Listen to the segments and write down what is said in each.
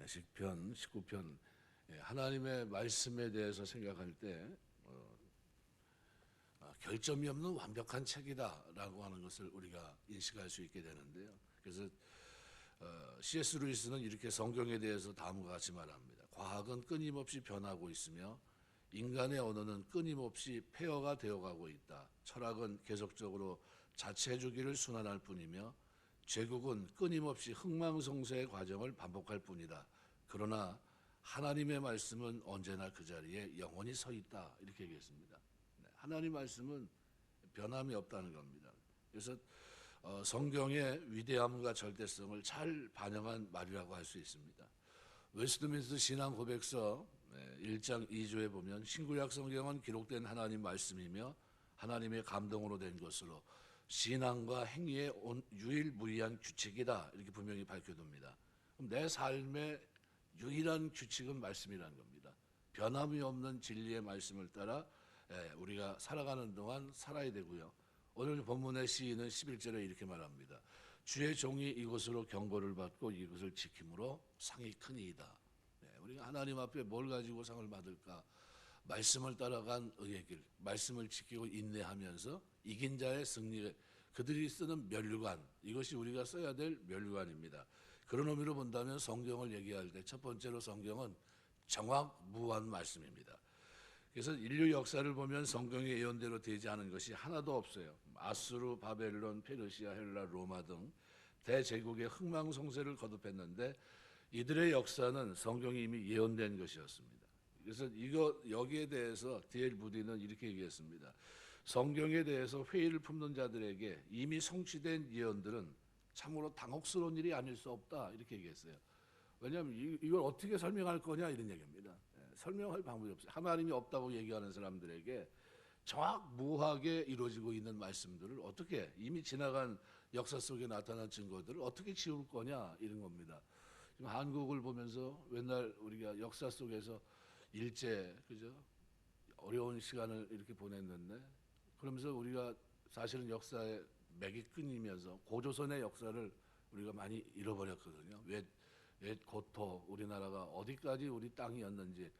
시편 19편 하나님의 말씀에 대해서 생각할 때 결점이 없는 완벽한 책이다라고 하는 것을 우리가 인식할 수 있게 되는데요. 그래서 C.S. 루이스는 이렇게 성경에 대해서 다음과 같이 말합니다. 과학은 끊임없이 변하고 있으며 인간의 언어는 끊임없이 폐허가 되어가고 있다. 철학은 계속적으로 자체 주기를 순환할 뿐이며 제국은 끊임없이 흥망성쇠의 과정을 반복할 뿐이다. 그러나 하나님의 말씀은 언제나 그 자리에 영원히 서 있다. 이렇게 얘기했습니다. 하나님 말씀은 변함이 없다는 겁니다. 그래서 성경의 위대함과 절대성을 잘 반영한 말이라고 할 수 있습니다. 웨스트민스터 신앙 고백서 1장 2조에 보면 신구약 성경은 기록된 하나님 말씀이며 하나님의 감동으로 된 것으로 신앙과 행위의 유일무이한 규칙이다. 이렇게 분명히 밝혀둡니다. 그럼 내 삶의 유일한 규칙은 말씀이라는 겁니다. 변함이 없는 진리의 말씀을 따라 우리가 살아가는 동안 살아야 되고요. 오늘 본문의 시인은 11절에 이렇게 말합니다. 주의 종이 이것으로 경고를 받고 이것을 지킴으로 상이 크니이다. 우리가 하나님 앞에 뭘 가지고 상을 받을까? 말씀을 따라간 의의 길, 말씀을 지키고 인내하면서 이긴 자의 승리, 그들이 쓰는 면류관, 이것이 우리가 써야 될 면류관입니다. 그런 의미로 본다면 성경을 얘기할 때 첫 번째로 성경은 정확무한 말씀입니다. 그래서 인류 역사를 보면 성경의 예언대로 되지 않은 것이 하나도 없어요. 아수르, 바벨론, 페르시아, 헬라, 로마 등 대제국의 흥망성쇠를 거듭했는데 이들의 역사는 성경이 이미 예언된 것이었습니다. 그래서 여기에 대해서 D.L. 무디는 이렇게 얘기했습니다. 성경에 대해서 회의를 품는 자들에게 이미 성취된 예언들은 참으로 당혹스러운 일이 아닐 수 없다. 이렇게 얘기했어요. 왜냐하면 이걸 어떻게 설명할 거냐 이런 얘기입니다. 설명할 방법이 없어요. 하나님이 없다고 얘기하는 사람들에게 정확무하게 이루어지고 있는 말씀들을 어떻게 이미 지나간 역사 속에 나타난 증거들을 어떻게 지울 거냐 이런 겁니다. 지금 한국을 보면서 맨날 우리가 역사 속에서 일제 그죠 어려운 시간을 이렇게 보냈는데 그러면서 우리가 사실은 역사의 맥이 끊이면서 고조선의 역사를 우리가 많이 잃어버렸거든요. 왜 고토 우리나라가 어디까지 우리 땅이었는지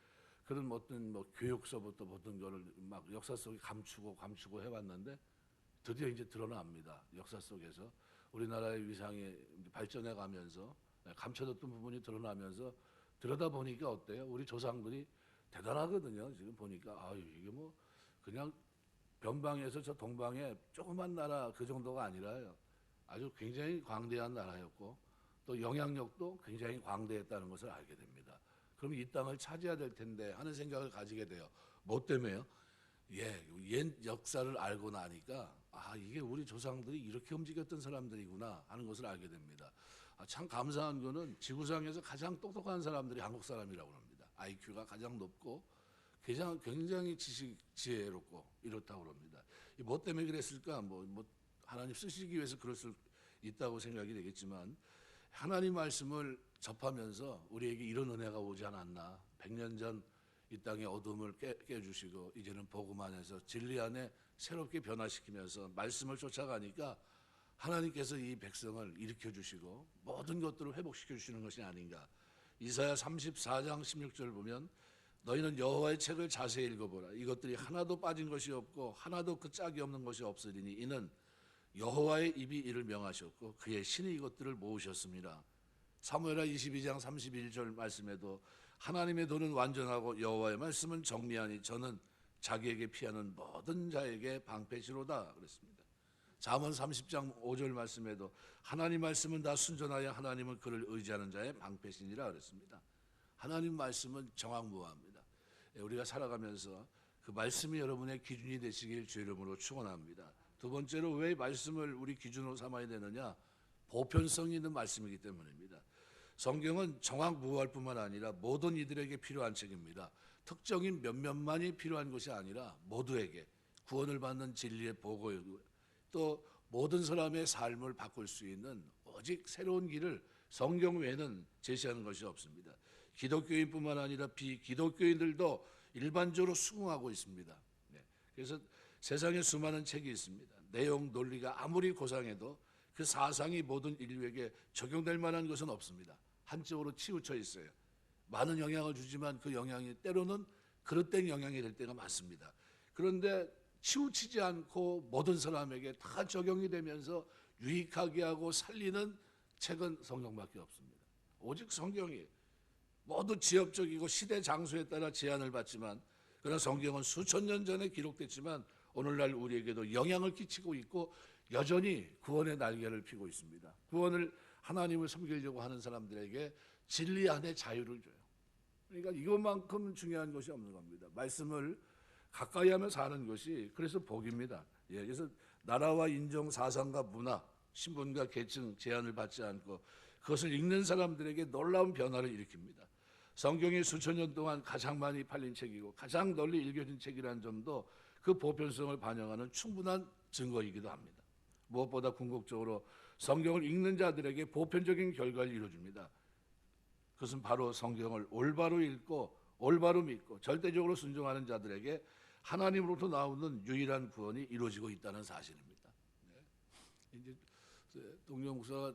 그런 어떤 교육서부터 모든 거를 막 역사 속에 감추고 해왔는데 드디어 이제 드러납니다. 역사 속에서 우리나라의 위상이 발전해 가면서 감춰졌던 부분이 드러나면서 들여다보니까 어때요? 우리 조상들이 대단하거든요. 지금 보니까 이게 뭐 그냥 변방에서 저 동방에 조그만 나라 그 정도가 아니라요. 아주 굉장히 광대한 나라였고 또 영향력도 굉장히 광대했다는 것을 알게 됩니다. 그럼 이 땅을 차지해야 될 텐데 하는 생각을 가지게 돼요. 뭐 때문에요? 옛 역사를 알고 나니까 이게 우리 조상들이 이렇게 움직였던 사람들이구나 하는 것을 알게 됩니다. 참 감사한 거는 지구상에서 가장 똑똑한 사람들이 한국 사람이라고 합니다. IQ가 가장 높고 굉장히 지혜롭고 이렇다고 합니다. 뭐 때문에 그랬을까? 뭐 하나님 쓰시기 위해서 그럴 수 있다고 생각이 되겠지만 하나님 말씀을 접하면서 우리에게 이런 은혜가 오지 않았나. 100년 전 이 땅의 어둠을 깨주시고 이제는 복음 안에서 진리 안에 새롭게 변화시키면서 말씀을 쫓아가니까 하나님께서 이 백성을 일으켜주시고 모든 것들을 회복시켜 주시는 것이 아닌가. 이사야 34장 16절을 보면 너희는 여호와의 책을 자세히 읽어보라. 이것들이 하나도 빠진 것이 없고 하나도 그 짝이 없는 것이 없으리니 이는 여호와의 입이 이를 명하셨고 그의 신이 이것들을 모으셨습니다. 사무엘하 22장 31절 말씀에도 하나님의 도는 완전하고 여호와의 말씀은 정리하니 저는 자기에게 피하는 모든 자에게 방패시로다 그랬습니다. 잠언 30장 5절 말씀에도 하나님 말씀은 다 순전하여 하나님은 그를 의지하는 자의 방패시니라 그랬습니다. 하나님 말씀은 정확무합니다. 우리가 살아가면서 그 말씀이 여러분의 기준이 되시길 주 이름으로 축원합니다. 두 번째로 왜 말씀을 우리 기준으로 삼아야 되느냐? 보편성이 있는 말씀이기 때문입니다. 성경은 정확무할 뿐만 아니라 모든 이들에게 필요한 책입니다. 특정인 몇몇만이 필요한 것이 아니라 모두에게 구원을 받는 진리의 보고이고 또 모든 사람의 삶을 바꿀 수 있는 오직 새로운 길을 성경 외에는 제시하는 것이 없습니다. 기독교인뿐만 아니라 비기독교인들도 일반적으로 수긍하고 있습니다. 그래서 세상에 수많은 책이 있습니다. 내용, 논리가 아무리 고상해도 그 사상이 모든 인류에게 적용될 만한 것은 없습니다. 한쪽으로 치우쳐 있어요. 많은 영향을 주지만 그 영향이 때로는 그릇된 영향이 될 때가 많습니다. 그런데 치우치지 않고 모든 사람에게 다 적용이 되면서 유익하게 하고 살리는 책은 성경밖에 없습니다. 오직 성경이 모두 지역적이고 시대 장소에 따라 제한을 받지만, 그러나 성경은 수천 년 전에 기록됐지만 오늘날 우리에게도 영향을 끼치고 있고 여전히 구원의 날개를 펴고 있습니다. 구원을 하나님을 섬기려고 하는 사람들에게 진리 안에 자유를 줘요. 그러니까 이것만큼 중요한 것이 없는 겁니다. 말씀을 가까이 하며 사는 것이 그래서 복입니다. 그래서 나라와 인종, 사상과 문화, 신분과 계층 제한을 받지 않고 그것을 읽는 사람들에게 놀라운 변화를 일으킵니다. 성경이 수천 년 동안 가장 많이 팔린 책이고 가장 널리 읽혀진 책이라는 점도 그 보편성을 반영하는 충분한 증거이기도 합니다. 무엇보다 궁극적으로 성경을 읽는 자들에게 보편적인 결과를 이루어줍니다. 그것은 바로 성경을 올바로 읽고 올바로 믿고 절대적으로 순종하는 자들에게 하나님으로부터 나오는 유일한 구원이 이루어지고 있다는 사실입니다. 이제 동료 목사가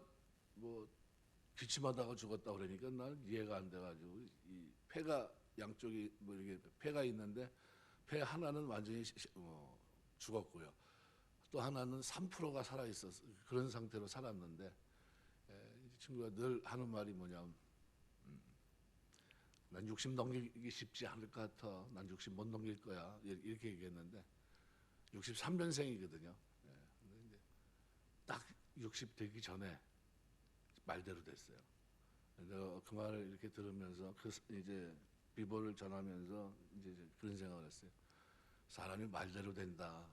뭐 기침하다가 죽었다 그러니까 나는 이해가 안 돼가지고, 이 폐가 양쪽이 뭐 이렇게 폐가 있는데 폐 하나는 완전히 죽었고요. 또 하나는 3%가 살아 있었어. 그런 상태로 살았는데, 이 친구가 늘 하는 말이 뭐냐면, 난 60 넘기기 쉽지 않을 것 같아. 난 60 못 넘길 거야. 이렇게 얘기했는데 63년생이거든요. 딱 60 되기 전에 말대로 됐어요. 내가 그 말을 이렇게 들으면서 이제 비보를 전하면서 이제 그런 생각을 했어요. 사람이 말대로 된다.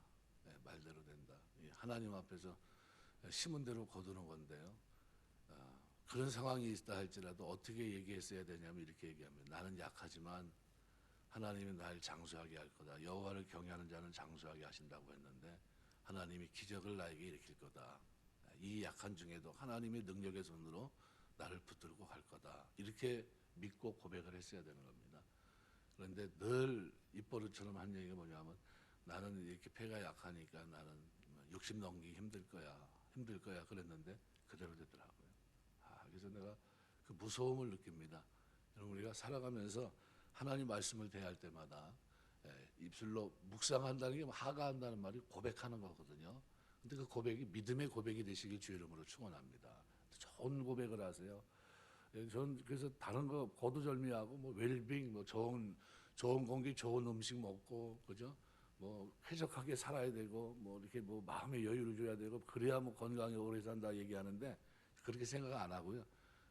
말대로 된다. 하나님 앞에서 심은 대로 거두는 건데요. 그런 상황이 있다 할지라도 어떻게 얘기했어야 되냐면 이렇게 얘기합니다. 나는 약하지만 하나님이 날 장수하게 할 거다. 여호와를 경외하는 자는 장수하게 하신다고 했는데 하나님이 기적을 나에게 일으킬 거다. 이 약한 중에도 하나님의 능력의 손으로 나를 붙들고 갈 거다. 이렇게 믿고 고백을 했어야 되는 겁니다. 그런데 늘 입버릇처럼 한 얘기가 뭐냐면, 나는 이렇게 폐가 약하니까 나는 60 넘기기 힘들 거야 그랬는데 그대로 되더라고요. 그래서 내가 그 무서움을 느낍니다. 여러분, 우리가 살아가면서 하나님 말씀을 대할 때마다 입술로 묵상한다는 게 하가한다는 말이 고백하는 거거든요. 근데 그 고백이 믿음의 고백이 되시길 주의 이름으로 축원합니다. 좋은 고백을 하세요. 저는 그래서 다른 거 고두절미하고 뭐 웰빙, 뭐 좋은 공기, 좋은 음식 먹고, 그죠? 뭐 쾌적하게 살아야 되고, 뭐 이렇게 뭐 마음의 여유를 줘야 되고, 그래야 뭐 건강히 오래 산다 얘기하는데 그렇게 생각 안 하고요.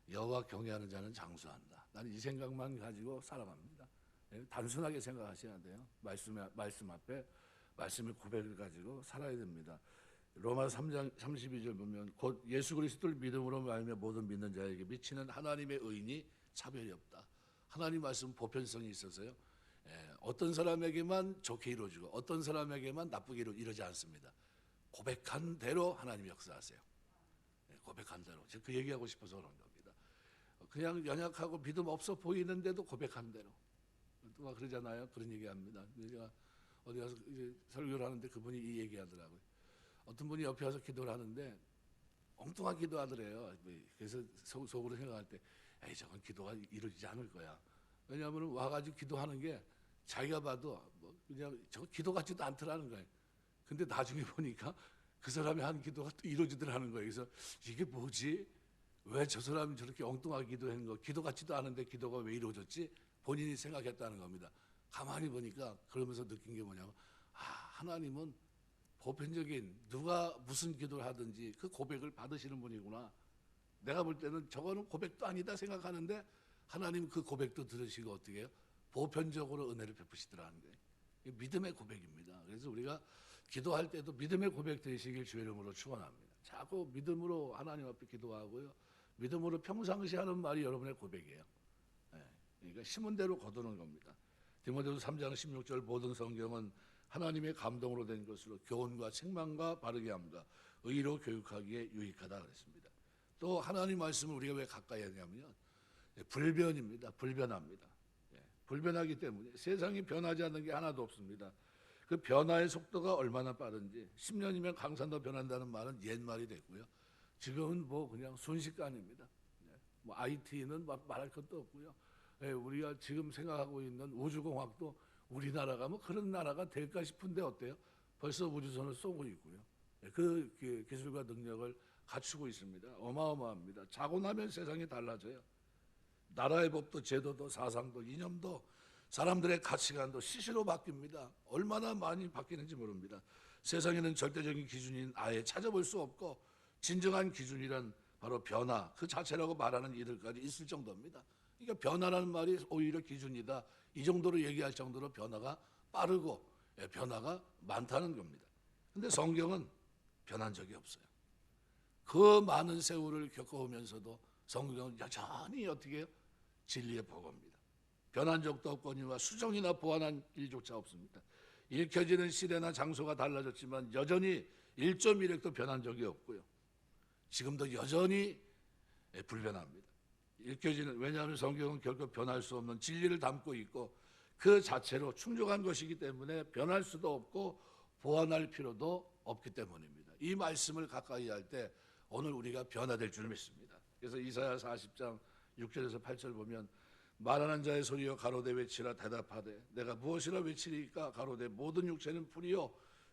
여호와 경외하는 자는 장수한다. 나는 이 생각만 가지고 살아갑니다. 단순하게 생각하셔야 돼요. 말씀 앞에 말씀의 고백을 가지고 살아야 됩니다. 로마 3장 32절 보면, 곧 예수 그리스도를 믿음으로 말하며 모든 믿는 자에게 미치는 하나님의 의인이 차별이 없다. 하나님 말씀 보편성이 있어서요. 어떤 사람에게만 좋게 이루어지고 어떤 사람에게만 나쁘게 이루어지지 않습니다. 고백한 대로 하나님 역사하세요. 고백한 대로. 제가 그 얘기하고 싶어서 그런 겁니다. 그냥 연약하고 믿음 없어 보이는데도 고백한 대로. 누가 그러잖아요. 그런 얘기합니다. 제가 어디 가서 이제 설교를 하는데 그분이 이 얘기하더라고요. 어떤 분이 옆에 와서 기도를 하는데 엉뚱한 기도하더래요. 그래서 속으로 생각할 때, 에이, 저건 기도가 이루어지지 않을 거야. 왜냐하면 와가지고 기도하는 게 자기가 봐도 뭐 그냥 저거 기도 같지도 않더라는 거예요. 근데 나중에 보니까 그 사람이 한 기도가 또 이루어지더라는 거예요. 그래서 이게 뭐지? 왜 저 사람이 저렇게 엉뚱하게 기도하는 거, 기도 같지도 않은데 기도가 왜 이루어졌지? 본인이 생각했다는 겁니다. 가만히 보니까 그러면서 느낀 게 뭐냐면, 하나님은 보편적인 누가 무슨 기도를 하든지 그 고백을 받으시는 분이구나. 내가 볼 때는 저거는 고백도 아니다 생각하는데 하나님 그 고백도 들으시고 어떻게 해요? 보편적으로 은혜를 베푸시더라는 거예요. 믿음의 고백입니다. 그래서 우리가 기도할 때도 믿음의 고백 되시길 주의 이름으로 축원합니다. 자꾸 믿음으로 하나님 앞에 기도하고요. 믿음으로 평상시 하는 말이 여러분의 고백이에요. 그러니까 심은 대로 거두는 겁니다. 디모데후서 3장 16절, 모든 성경은 하나님의 감동으로 된 것으로 교훈과 책망과 바르게 함과 의로 교육하기에 유익하다 그랬습니다. 또 하나님 말씀을 우리가 왜 가까이 하냐면요, 불변입니다. 불변합니다. 불변하기 때문에 세상이 변하지 않는 게 하나도 없습니다. 그 변화의 속도가 얼마나 빠른지, 10년이면 강산도 변한다는 말은 옛말이 됐고요. 지금은 뭐 그냥 순식간입니다. 뭐 IT는 말할 것도 없고요. 예, 우리가 지금 생각하고 있는 우주공학도 우리나라가 뭐 그런 나라가 될까 싶은데 어때요? 벌써 우주선을 쏘고 있고요. 예, 그 기술과 능력을 갖추고 있습니다. 어마어마합니다. 자고 나면 세상이 달라져요. 나라의 법도 제도도 사상도 이념도 사람들의 가치관도 시시로 바뀝니다. 얼마나 많이 바뀌는지 모릅니다. 세상에는 절대적인 기준인 아예 찾아볼 수 없고 진정한 기준이란 바로 변화 그 자체라고 말하는 이들까지 있을 정도입니다. 그러니까 변화라는 말이 오히려 기준이다. 이 정도로 얘기할 정도로 변화가 빠르고 변화가 많다는 겁니다. 그런데 성경은 변한 적이 없어요. 그 많은 세월을 겪어오면서도 성경은 여전히 어떻게 해요? 진리의 복음입니다. 변한 적도 없거니와 수정이나 보완한 일조차 없습니다. 읽혀지는 시대나 장소가 달라졌지만 여전히 1.1획도 변한 적이 없고요. 지금도 여전히 불변합니다. 읽혀지는 왜냐하면 성경은 결코 변할 수 없는 진리를 담고 있고 그 자체로 충족한 것이기 때문에 변할 수도 없고 보완할 필요도 없기 때문입니다. 이 말씀을 가까이 할 때 오늘 우리가 변화될 줄 믿습니다. 그래서 이사야 40장 6절에서 8절 보면 말하는 자의 소리여 가로되 외치라 대답하되 내가 무엇이라 외치리까 가로되 모든 육체는 풀이요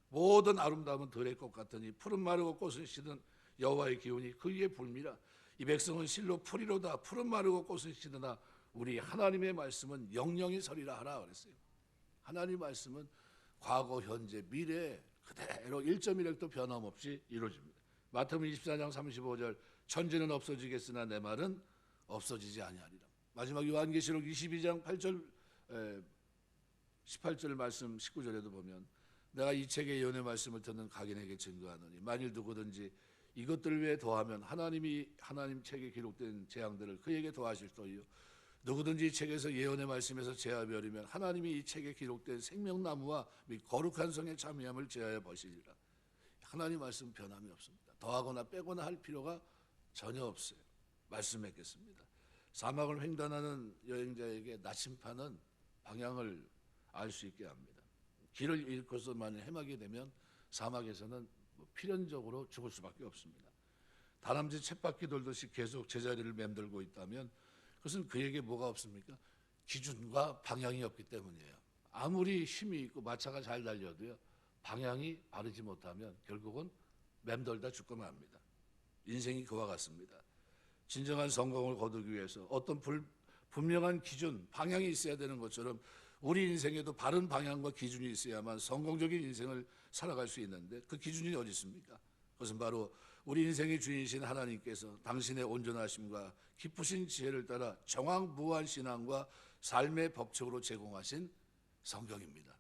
모든 아름다움은 들의 꽃 같으니 푸른 마르고 꽃은 시든 여호와의 기운이 그 위에 불미라. 이 백성은 실로 풀이로다. 푸른 마르고 꽃은 시드나 우리 하나님의 말씀은 영영이 서리라 하라 그랬어요. 하나님 말씀은 과거 현재 미래 그대로 1.1획도 변함없이 이루어집니다. 마태복음 24장 35절 천지는 없어지겠으나 내 말은 없어지지 아니하리라. 마지막 요한계시록 22장 8절 18절 말씀 19절에도 보면 내가 이 책의 예언의 말씀을 듣는 각인에게 증거하노니 만일 누구든지 이것들 외에 더하면 하나님 책에 기록된 재앙들을 그에게 더하실 터이요 누구든지 이 책에서 예언의 말씀에서 제하여버리면 하나님이 이 책에 기록된 생명나무와 및 거룩한 성의 참여함을 제하여 버리리라. 하나님 말씀 변함이 없습니다. 더하거나 빼거나 할 필요가 전혀 없어요. 말씀했겠습니다. 사막을 횡단하는 여행자에게 나침판은 방향을 알 수 있게 합니다. 길을 잃고서만 헤매게 되면 사막에서는 필연적으로 죽을 수밖에 없습니다. 다람쥐 쳇바퀴 돌듯이 계속 제자리를 맴돌고 있다면 그것은 그에게 뭐가 없습니까? 기준과 방향이 없기 때문이에요. 아무리 힘이 있고 마차가 잘 달려도요 방향이 바르지 못하면 결국은 맴돌다 죽고 맙니다. 인생이 그와 같습니다. 진정한 성공을 거두기 위해서 어떤 분명한 기준, 방향이 있어야 되는 것처럼 우리 인생에도 바른 방향과 기준이 있어야만 성공적인 인생을 살아갈 수 있는데 그 기준이 어디 있습니까? 그것은 바로 우리 인생의 주인이신 하나님께서 당신의 온전하심과 깊으신 지혜를 따라 정확무한 신앙과 삶의 법칙으로 제공하신 성경입니다.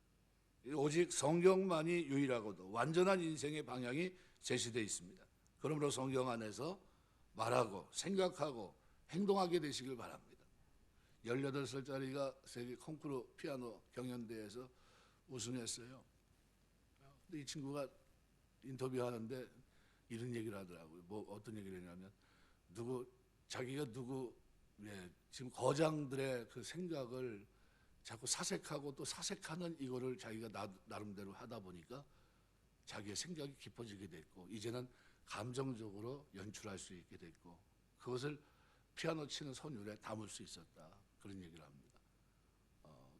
오직 성경만이 유일하고도 완전한 인생의 방향이 제시되어 있습니다. 그러므로 성경 안에서 말하고 생각하고 행동하게 되시길 바랍니다. 18살짜리가 세계 콩쿠르 피아노 경연대회에서 우승했어요. 근데 이 친구가 인터뷰하는데 이런 얘기를 하더라고요. 뭐 어떤 얘기를 했냐면 자기가 지금 거장들의 그 생각을 자꾸 사색하고 또 사색하는 이거를 자기가 나름대로 하다 보니까 자기의 생각이 깊어지게 됐고 이제는 감정적으로 연출할 수 있게 됐고 그것을 피아노 치는 선율에 담을 수 있었다. 그런 얘기를 합니다.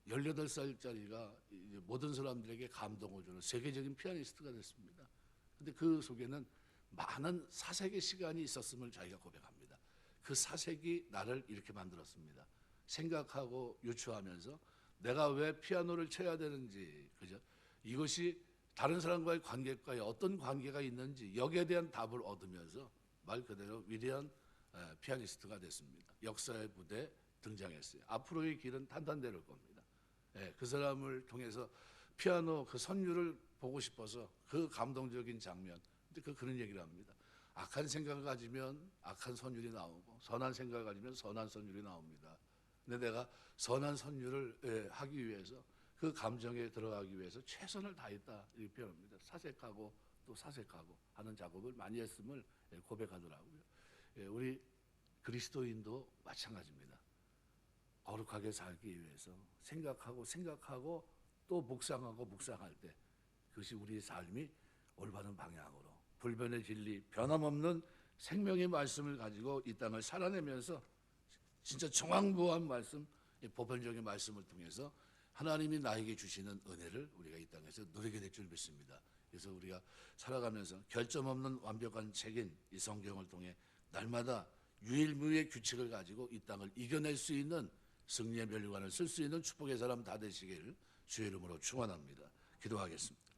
18살짜리가 모든 사람들에게 감동을 주는 세계적인 피아니스트가 됐습니다. 그런데 그 속에는 많은 사색의 시간이 있었음을 자기가 고백합니다. 그 사색이 나를 이렇게 만들었습니다. 생각하고 유추하면서 내가 왜 피아노를 쳐야 되는지, 그죠? 이것이 다른 사람과의 관계과의 어떤 관계가 있는지 여기에 대한 답을 얻으면서 말 그대로 위대한 피아니스트가 됐습니다. 역사의 무대에 등장했어요. 앞으로의 길은 탄탄대로일 겁니다. 그 사람을 통해서 피아노 그 선율을 보고 싶어서 그 감동적인 장면. 근데 그런 얘기를 합니다. 악한 생각을 가지면 악한 선율이 나오고 선한 생각을 가지면 선한 선율이 나옵니다. 근데 내가 선한 선율을 하기 위해서 그 감정에 들어가기 위해서 최선을 다했다 이렇게 표현합니다. 사색하고 또 사색하고 하는 작업을 많이 했음을 고백하더라고요. 우리 그리스도인도 마찬가지입니다. 거룩하게 살기 위해서 생각하고 또 묵상할 때 그것이 우리의 삶이 올바른 방향으로 불변의 진리 변함없는 생명의 말씀을 가지고 이 땅을 살아내면서 진짜 정황부한 말씀, 이 보편적인 말씀을 통해서 하나님이 나에게 주시는 은혜를 우리가 이 땅에서 누리게 될 줄 믿습니다. 그래서 우리가 살아가면서 결점 없는 완벽한 책인 이 성경을 통해 날마다 유일무이의 규칙을 가지고 이 땅을 이겨낼 수 있는 승리의 면류관을 쓸 수 있는 축복의 사람 다 되시기를 주의 이름으로 축원합니다. 기도하겠습니다.